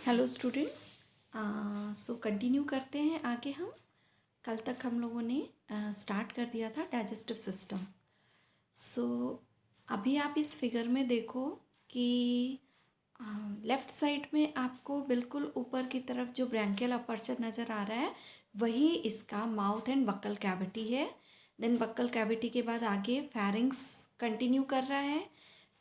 Hello students. So continue करते हैं आगे। हम कल तक हम लोगों ने स्टार्ट कर दिया था डाइजेस्टिव सिस्टम। सो अभी आप इस फिगर में देखो कि लेफ़्ट साइड में आपको बिल्कुल ऊपर की तरफ जो ब्रैंकियल अपर्चर नज़र आ रहा है वही इसका माउथ एंड बक्कल कैविटी है। देन बक्कल कैविटी के बाद आगे फेरिंग्स कंटिन्यू कर रहा है।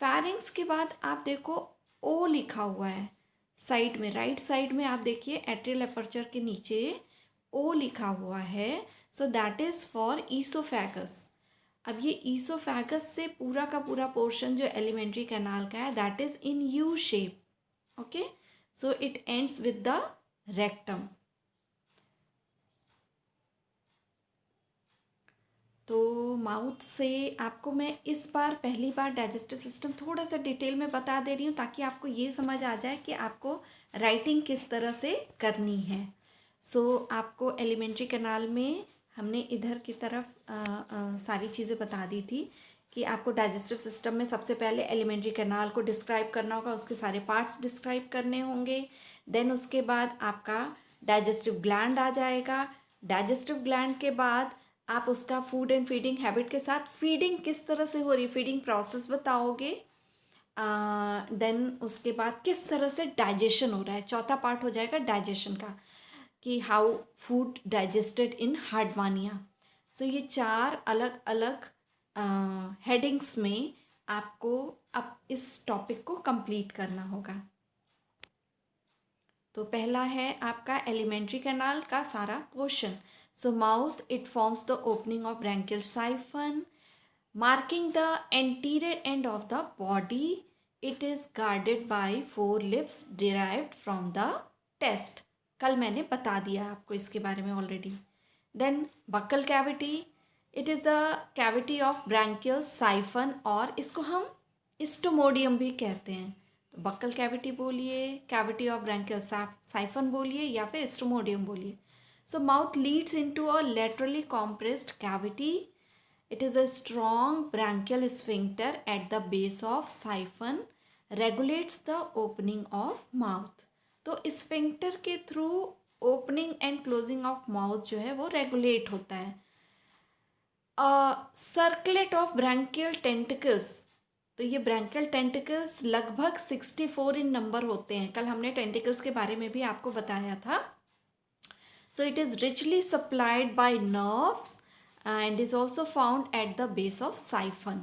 फेरिंग्स के बाद आप देखो ओ लिखा हुआ है साइड में, राइट साइड में आप देखिए एट्रियल अपर्चर के नीचे ओ लिखा हुआ है। So that is for oesophagus. अब ये ईसोफेगस से पूरा का पूरा पोर्शन जो एलिमेंट्री कैनाल का है that is in U shape. Okay, so it ends with the rectum. तो माउथ से आपको मैं इस बार पहली बार डाइजेस्टिव सिस्टम थोड़ा सा डिटेल में बता दे रही हूँ ताकि आपको ये समझ आ जाए कि आपको राइटिंग किस तरह से करनी है। आपको एलिमेंट्री कैनाल में हमने इधर की तरफ सारी चीज़ें बता दी थी कि आपको डाइजेस्टिव सिस्टम में सबसे पहले एलिमेंट्री कैनाल को डिस्क्राइब करना होगा, उसके सारे पार्ट्स डिस्क्राइब करने होंगे। देन उसके बाद आपका डाइजेस्टिव ग्लैंड आ जाएगा। डाइजेस्टिव ग्लैंड के बाद आप उसका फूड एंड फीडिंग हैबिट के साथ फीडिंग किस तरह से हो रही है, फीडिंग प्रोसेस बताओगे। देन उसके बाद किस तरह से डाइजेशन हो रहा है, चौथा पार्ट हो जाएगा डाइजेशन का कि हाउ फूड डाइजेस्टेड इन हार्डवानिया। सो ये चार अलग अलग हेडिंग्स में आपको अब इस टॉपिक को कंप्लीट करना होगा। तो पहला है आपका एलिमेंट्री कैनाल का सारा पोर्शन। So mouth it forms the opening of branchial siphon marking the anterior end of the body. It is guarded by 4 lips derived from the test. कल मैंने बता दिया आपको इसके बारे में already. Then buccal cavity, it is the cavity of branchial siphon और इसको हम स्टोमोडियम भी कहते हैं। तो बक्कल कैविटी बोलिए, कैविटी ऑफ ब्रैंकियल साइफन बोलिए या फिर स्टोमोडियम बोलिए। सो mouth leads into a laterally compressed cavity. It is a strong branchial sphincter at the base of siphon regulates the opening of mouth. तो sphincter के through opening and closing of mouth जो है वो regulate होता है। Circlet of branchial tentacles, तो ये branchial tentacles लगभग 64 इन नंबर होते हैं। कल हमने टेंटिकल्स के बारे में भी आपको बताया था। सो it is richly supplied by nerves and is also found at the base of siphon.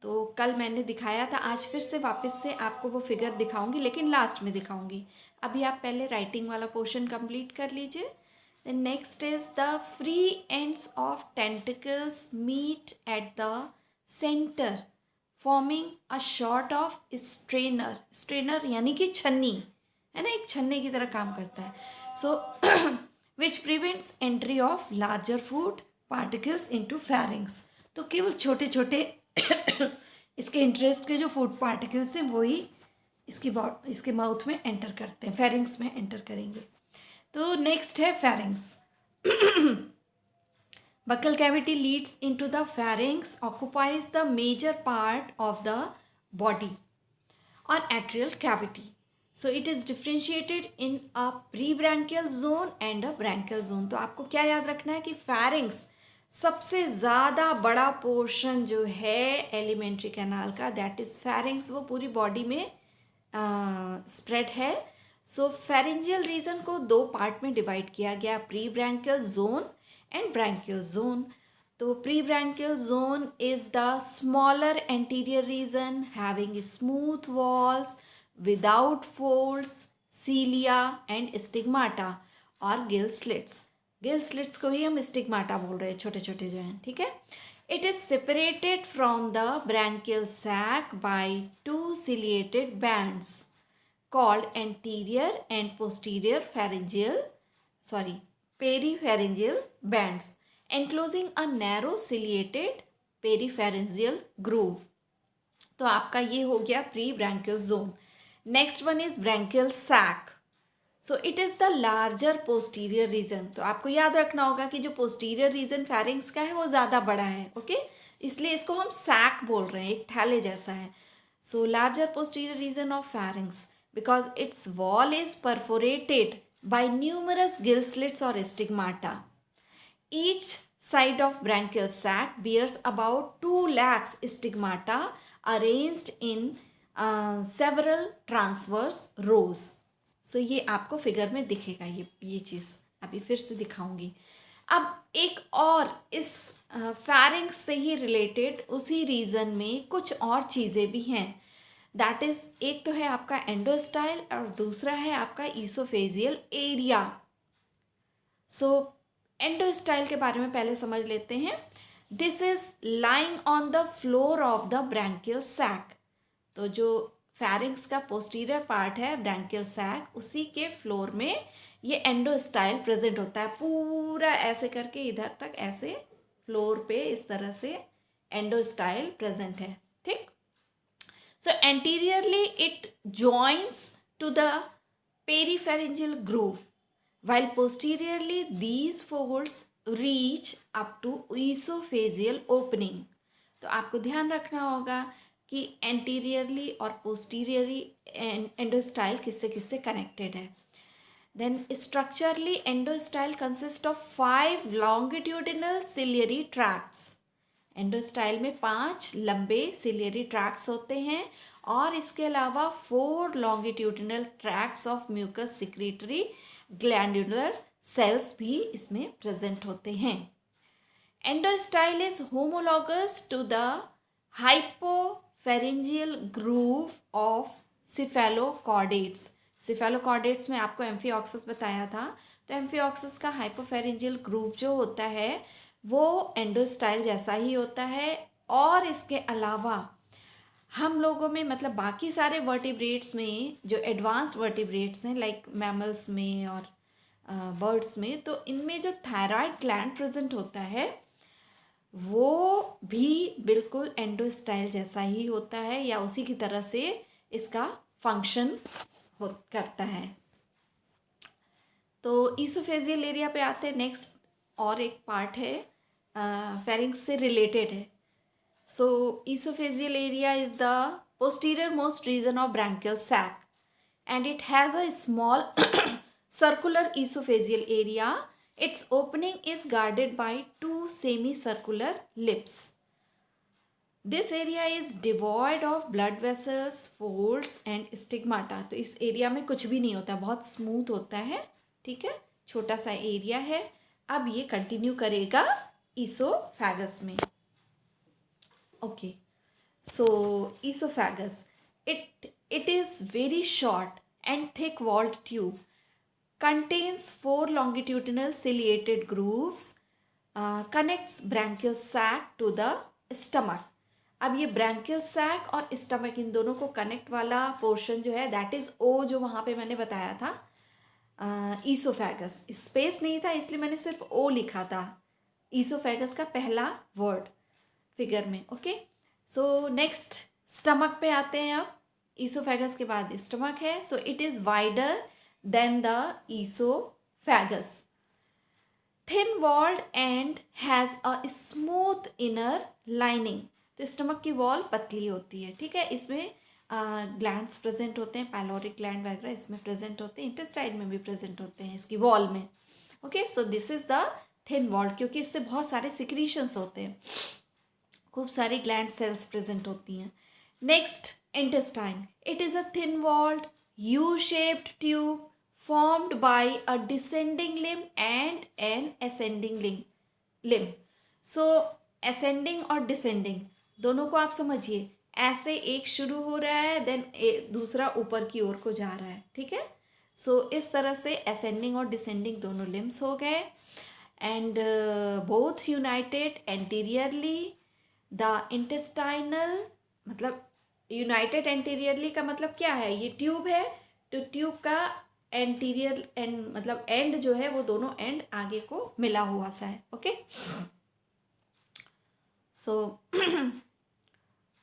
तो कल मैंने दिखाया था, आज फिर से वापस से आपको वो फिगर दिखाऊंगी लेकिन लास्ट में दिखाऊंगी। अभी आप पहले राइटिंग वाला पोर्शन कंप्लीट कर लीजिए। Then next is the free ends of tentacles meet at the center forming a sort of strainer. strainer यानी कि छन्नी है ना, एक छन्ने की तरह काम करता है। So which prevents entry of larger food particles into pharynx. तो केवल छोटे छोटे इसके इंटरेस्ट के जो फूड पार्टिकल्स हैं वही इसके माउथ में एंटर करते हैं, फेरिंग्स में एंटर करेंगे। तो नेक्स्ट है pharynx. Buccal cavity leads into the pharynx, occupies the major part of the body और atrial cavity. So it is differentiated in a pre branchial zone and a branchial zone. तो आपको क्या याद रखना है कि फेरिंग्स सबसे ज़्यादा बड़ा पोर्शन जो है एलिमेंट्री कैनाल का दैट इज़ फेरिंग्स, वो पूरी बॉडी में स्प्रेड है. सो फेरेंजियल रीजन को 2 पार्ट में डिवाइड किया गया, pre branchial zone and branchial zone. तो pre branchial zone is the smaller anterior region having smooth walls without folds, cilia and stigmata और गिल स्लिट्स. गिल स्लिट्स को ही हम स्टिग्माटा बोल रहे हैं, छोटे छोटे जो हैं, ठीक है. It is separated from the branchial sac by 2 ciliated bands called anterior and posterior peripharyngeal bands enclosing a narrow ciliated peripharyngeal groove. तो आपका ये हो गया pre branchial zone. Next one is branchial sac. So it is the larger posterior region. तो आपको याद रखना होगा कि जो पोस्टीरियर रीजन फेरिंग्स का है वो ज़्यादा बड़ा है, ओके इसलिए इसको हम सैक बोल रहे हैं, एक थैले जैसा है. So larger posterior region of pharynx because its wall is perforated by numerous gill slits or stigmata. Each side of branchial sac bears about 2 lakhs stigmata arranged in several transverse rows. सो ये आपको figure में दिखेगा ये चीज़ अभी फिर से दिखाऊंगी. अब एक और इस फैरिंक्स से ही रिलेटेड उसी रीजन में कुछ और चीज़ें भी हैं. दैट इज़, एक तो है आपका एंडोस्टाइल और दूसरा है आपका ईसोफेजियल एरिया. सो एंडोस्टाइल के बारे में पहले समझ लेते हैं. This is lying on the floor of the branchial sac. तो जो फैरिंक्स का पोस्टीरियर पार्ट है ब्रैंकियल सैक, उसी के फ्लोर में ये एंडोस्टाइल प्रेजेंट होता है. पूरा ऐसे करके इधर तक ऐसे फ्लोर पे इस तरह से एंडोस्टाइल प्रेजेंट है. ठीक. So anteriorly it joins to the peripharyngeal groove, while posteriorly these folds reach up to esophageal opening. तो आपको ध्यान रखना होगा कि एंटीरियरली और पोस्टीरियरली एंडोस्टाइल किससे किससे कनेक्टेड है. Then structurally endostyle consist of 5 longitudinal ciliary tracts. Endostyle में 5 लंबे सिलियरी ट्रैक्ट्स होते हैं और इसके अलावा 4 longitudinal tracts of mucus secretory glandular cells भी इसमें प्रेजेंट होते हैं. Endostyle is homologous to the hypopharyngeal groove of cephalochordates. Cephalochordates में आपको एम्फिऑक्सस बताया था. तो एम्फिऑक्सस का हाइपोफेरेंजियल ग्रूव जो होता है वो एंडोस्टाइल जैसा ही होता है. और इसके अलावा हम लोगों में मतलब बाकी सारे वर्टिब्रेट्स में जो एडवांस वर्टिब्रेट्स हैं लाइक मैमल्स में और बर्ड्स में, तो इनमें जो थायराइड ग्लैंड प्रेजेंट होता है वो भी बिल्कुल एंडोस्टाइल जैसा ही होता है या उसी की तरह से इसका फंक्शन करता है. तो ईसोफेजियल एरिया पे आते हैं. नेक्स्ट और एक पार्ट है फेरिंक्स से रिलेटेड है. So esophageal area is the posterior most region of branchial sac and it has a small circular esophageal area. Its opening is guarded by 2 semicircular lips. This area is devoid of blood vessels, folds and stigmata. तो इस area में कुछ भी नहीं होता, बहुत smooth होता है. ठीक है, छोटा सा एरिया है. अब ये कंटिन्यू करेगा ईसोफेगस में. Okay, so esophagus, it is very short and thick walled tube, contains 4 longitudinal ciliated grooves, connects branchial sac to the stomach. अब ये branchial sac और stomach इन दोनों को कनेक्ट वाला पोर्शन जो है दैट इज ओ, जो वहाँ पे मैंने बताया था ईसोफेगस. स्पेस नहीं था इसलिए मैंने सिर्फ ओ लिखा था. ईसोफेगस का पहला वर्ड फिगर में. ओके, सो नेक्स्ट स्टमक पे आते हैं. अब ईसोफेगस के बाद स्टमक है. So it is wider than the oesophagus, thin walled and has a smooth inner lining. तो स्टमक की वॉल पतली होती है. ठीक है, इसमें ग्लैंड्स प्रेजेंट होते हैं, पायलोरिक ग्लैंड वगैरह इसमें प्रेजेंट होते हैं, इंटेस्टाइन में भी प्रेजेंट होते हैं इसकी वॉल में. Okay, so this is the thin walled, क्योंकि इससे बहुत सारे सिक्रीशंस होते हैं, खूब सारी ग्लैंड सेल्स प्रेजेंट होती हैं. Next intestine. It is a thin walled U shaped tube formed by a descending limb and an ascending limb. So ascending और डिसेंडिंग दोनों को आप समझिए. ऐसे एक शुरू हो रहा है देन दूसरा ऊपर की ओर को जा रहा है. ठीक है, सो इस तरह से असेंडिंग और डिसेंडिंग दोनों लिम्ब्स हो गए. And both United anteriorly. The intestinal मतलब यूनाइटेड एंटीरियरली का मतलब क्या है, ये ट्यूब है तो ट्यूब का एंटीरियर एंड मतलब एंड जो है वो दोनों एंड आगे को मिला हुआ सा है. Okay, so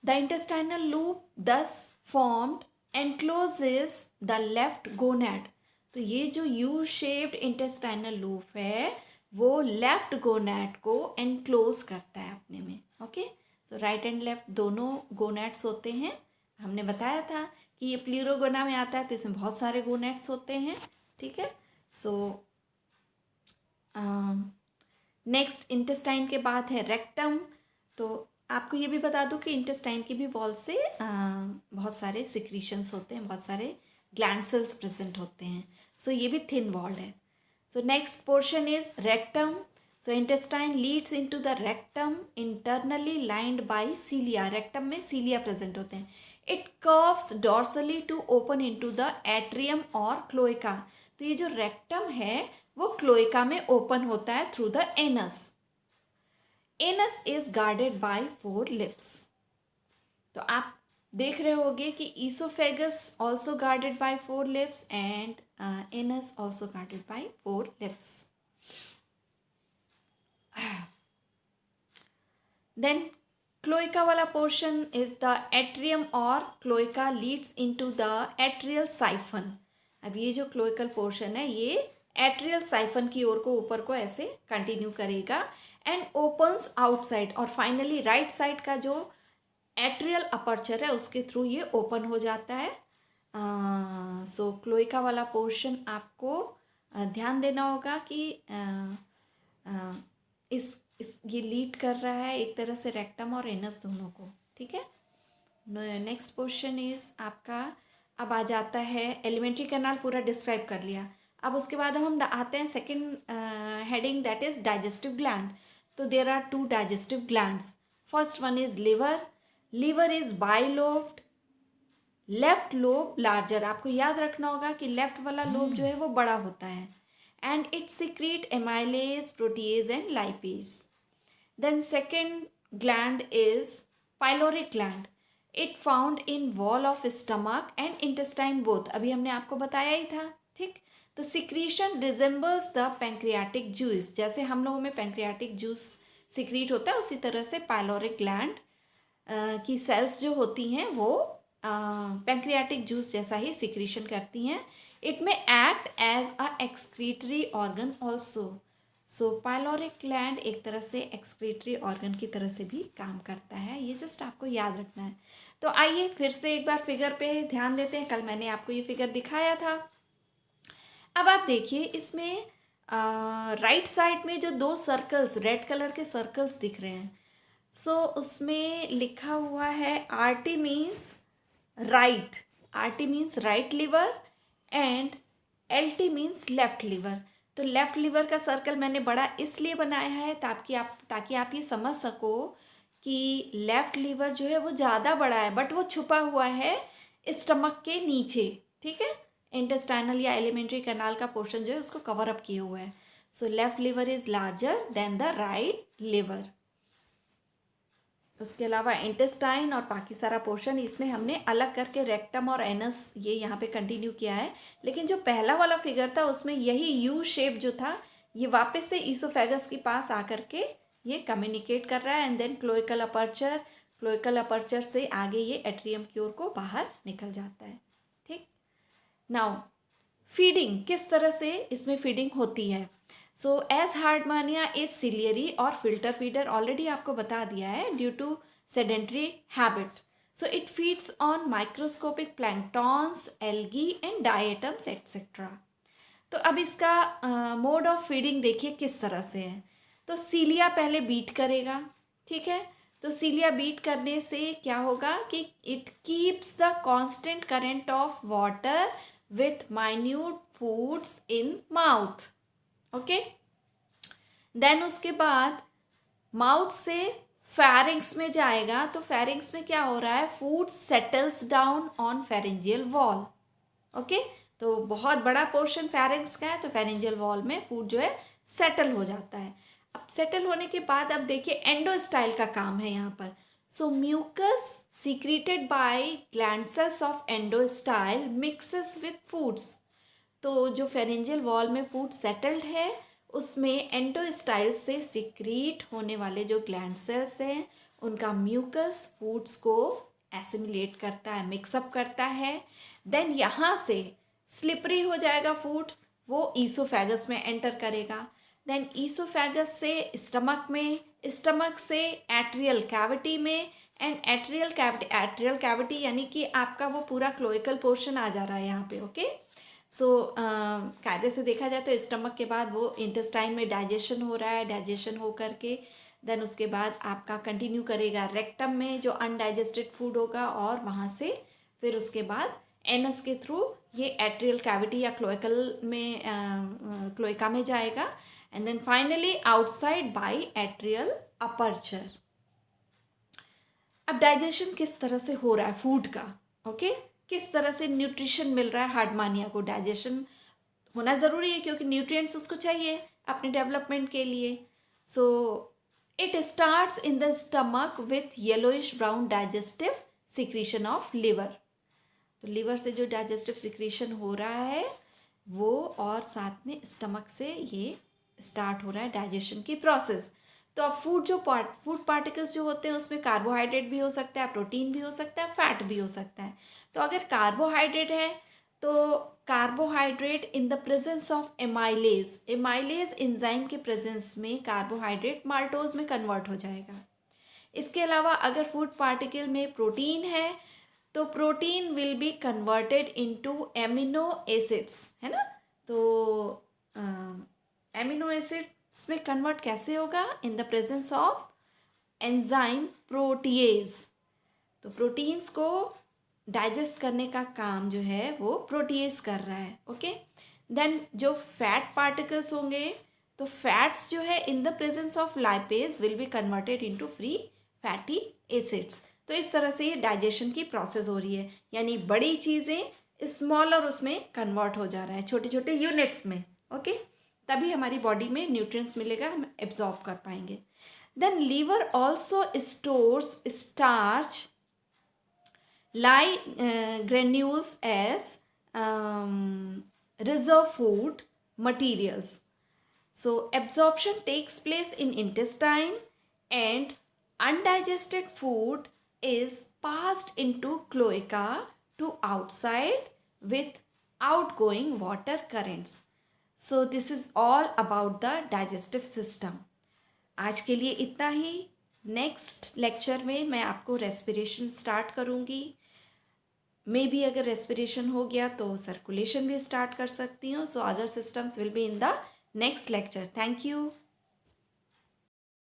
the intestinal loop दस formed encloses the left gonad. तो ये जो यू शेप्ड इंटेस्टाइनल लूप है वो लेफ्ट गोनैड को एनक्लोज करता है अपने में. Okay, so right and left दोनों गोनैड्स होते हैं. हमने बताया था कि ये प्लूरोगोना में आता है तो इसमें बहुत सारे गोनेट्स होते हैं, ठीक है। सो नेक्स्ट इंटेस्टाइन के बाद है रेक्टम। तो आपको ये भी बता दूं कि इंटेस्टाइन की भी वॉल से बहुत सारे सिक्रीशंस होते हैं, बहुत सारे ग्लैंड सेल्स प्रेजेंट होते हैं। सो ये भी थिन वॉल्ड है। So next portion is rectum. So intestine leads into the rectum internally lined by cilia. Rectum में सीलिया प्रेजेंट होते हैं। It curves dorsally to open into the atrium और cloaca. तो ये जो रेक्टम है वो क्लोएका में ओपन होता है through the anus. Anus is guarded by 4 lips. तो आप देख रहे होंगे कि oesophagus also guarded by 4 lips and anus also guarded by 4 lips. Then cloaca वाला पोर्शन इज द एट्रियम और cloaca leads into the atrial siphon. अब ये जो क्लोएकल पोर्शन है ये एट्रियल साइफन की ओर को ऊपर को ऐसे कंटिन्यू करेगा एंड ओपन्स आउटसाइड, और फाइनली राइट साइड का जो एट्रियल अपर्चर है उसके थ्रू ये ओपन हो जाता है। सो क्लोएका वाला पोर्शन आपको ध्यान देना होगा कि इस ये लीड कर रहा है एक तरह से रेक्टम और एनस दोनों को, ठीक है। नेक्स्ट पोर्शन इज आपका, अब आ जाता है एलिमेंट्री कैनाल पूरा डिस्क्राइब कर लिया। अब उसके बाद हम आते हैं second heading, that is digestive gland. तो there are 2 digestive glands. First one is liver. Liver is bilobed, left lobe larger. आपको याद रखना होगा कि लेफ्ट वाला लोब जो है वो बड़ा होता है and it secrete amylase, protease and lipase. Then second gland is pyloric gland. It found in wall of stomach and intestine both. अभी हमने आपको बताया ही था, ठीक। तो secretion resembles the pancreatic juice. जैसे हम लोगों में पैंक्रियाटिक जूस सिक्रीट होता है उसी तरह से पाइलोरिक ग्लैंड की सेल्स जो होती हैं वो पैंक्रियाटिक जूस जैसा ही सिक्रीशन करती हैं। It may act as a excretory organ also. So pyloric gland एक तरह से एक्सक्रीटरी ऑर्गन की तरह से भी काम करता है, ये जस्ट आपको याद रखना है। तो आइए फिर से एक बार फिगर पे ध्यान देते हैं। कल मैंने आपको ये फिगर दिखाया था। अब आप देखिए इसमें राइट साइड में जो 2 सर्कल्स, रेड कलर के सर्कल्स दिख रहे हैं, सो उसमें लिखा हुआ है RT means right. RT means right liver and LT means left liver. तो लेफ्ट लिवर का सर्कल मैंने बड़ा इसलिए बनाया है ताकि आप ये समझ सको कि लेफ्ट लिवर जो है वो ज़्यादा बड़ा है बट वो छुपा हुआ है स्टमक के नीचे, ठीक है। इंटेस्टाइनल या एलिमेंट्री कैनाल का पोर्शन जो है उसको कवर अप किए हुआ है। So left liver is larger than the right liver. उसके अलावा इंटेस्टाइन और बाकी सारा पोर्शन इसमें हमने अलग करके रेक्टम और एनस ये यहाँ पे कंटिन्यू किया है। लेकिन जो पहला वाला फिगर था उसमें यही यू शेप जो था ये वापस से ईसोफेगस के पास आकर के ये कम्युनिकेट कर रहा है एंड देन क्लोइकल अपर्चर से आगे ये एट्रियम की ओर को बाहर निकल जाता है, ठीक। नाउ फीडिंग किस तरह से इसमें फीडिंग होती है। So as Herdmania is ciliary और फिल्टर फीडर, ऑलरेडी आपको बता दिया है due to sedentary habit. So it feeds on microscopic planktons, algae and diatoms etcetera. तो अब इसका मोड ऑफ फीडिंग देखिए किस तरह से है। तो सीलिया पहले बीट करेगा, ठीक है। तो सीलिया बीट करने से क्या होगा कि it keeps the constant current of water with minute foods in mouth, okay. Then उसके बाद माउथ से फेरिंग्स में जाएगा। तो फेरिंग्स में क्या हो रहा है, food settles down on pharyngeal wall, okay. तो बहुत बड़ा पोर्शन फेरिंग्स का है तो फेरेंजियल वॉल में फूड जो है सेटल हो जाता है। अब सेटल होने के बाद अब देखिए एंडोस्टाइल का काम है यहाँ पर। So mucus secreted by gland cells of endostyle mixes with foods. तो जो फेरेंजियल वॉल में फूड सेटल्ड है उसमें एंडोस्टाइल से सिक्रीट होने वाले जो ग्लैंड सेल्स हैं उनका म्यूकस फूड्स को एसिमिलेट करता है, मिक्सअप करता है। देन यहाँ से स्लिपरी हो जाएगा फूड, वो ईसोफेगस में एंटर करेगा। देन ईसोफेगस से स्टमक में, स्टमक से एट्रियल कैविटी में, एंड एट्रियल कैविटी यानी कि आपका वो पूरा क्लोइकल पोर्शन आ जा रहा है यहाँ पे, ओके। सो कायदे से देखा जाए तो स्टमक के बाद वो इंटेस्टाइन में डाइजेशन हो रहा है, डाइजेशन हो करके देन उसके बाद आपका कंटिन्यू करेगा रेक्टम में जो अनडाइजेस्टेड फूड होगा, और वहाँ से फिर उसके बाद एनस के थ्रू ये एट्रियल कैविटी या क्लोइकल में क्लोइका में जाएगा, and then finally outside by atrial aperture. अब डाइजेशन किस तरह से हो रहा है फूड का, ओके किस तरह से न्यूट्रिशन मिल रहा है हार्डमानिया को। डाइजेशन होना ज़रूरी है क्योंकि न्यूट्रिएंट्स उसको चाहिए अपने डेवलपमेंट के लिए। So it starts in the stomach with yellowish brown digestive secretion of liver. तो लिवर से जो डाइजेस्टिव सिक्रीशन हो रहा है वो, और साथ में स्टमक से ये स्टार्ट हो रहा है डाइजेशन की प्रोसेस। तो अब फूड पार्टिकल्स जो होते हैं उसमें कार्बोहाइड्रेट भी हो सकता है, प्रोटीन भी हो सकता है, फैट भी हो सकता है। तो अगर कार्बोहाइड्रेट है तो carbohydrate in the presence of amylase enzyme के प्रेजेंस में कार्बोहाइड्रेट माल्टोज में कन्वर्ट हो जाएगा। इसके अलावा अगर फूड पार्टिकल में प्रोटीन है तो protein will be converted into amino acids, है ना। तो एमिनो एसिड्स में कन्वर्ट कैसे होगा, in the presence of enzyme protease. तो प्रोटीन्स को डाइजेस्ट करने का काम जो है वो प्रोटीएज कर रहा है, ओके। देन जो फैट पार्टिकल्स होंगे तो फैट्स जो है in the presence of lipase will be converted into free fatty acids. तो इस तरह से ये डाइजेशन की प्रोसेस हो रही है, यानी बड़ी चीज़ें स्मॉलर उसमें कन्वर्ट हो जा रहा है छोटे छोटे यूनिट्स में, ओके। तभी हमारी बॉडी में न्यूट्रिएंट्स मिलेगा, हम एब्जॉर्ब कर पाएंगे। Then liver also stores starch granules as reserve food materials. So absorption takes place in intestine and undigested food is passed into cloaca to outside with outgoing water currents. So this is all about the digestive system. आज के लिए इतना ही। Next lecture में मैं आपको respiration start करूँगी। May be अगर respiration हो गया तो सर्कुलेशन भी स्टार्ट कर सकती हूँ। So other systems will be in the next lecture. Thank you.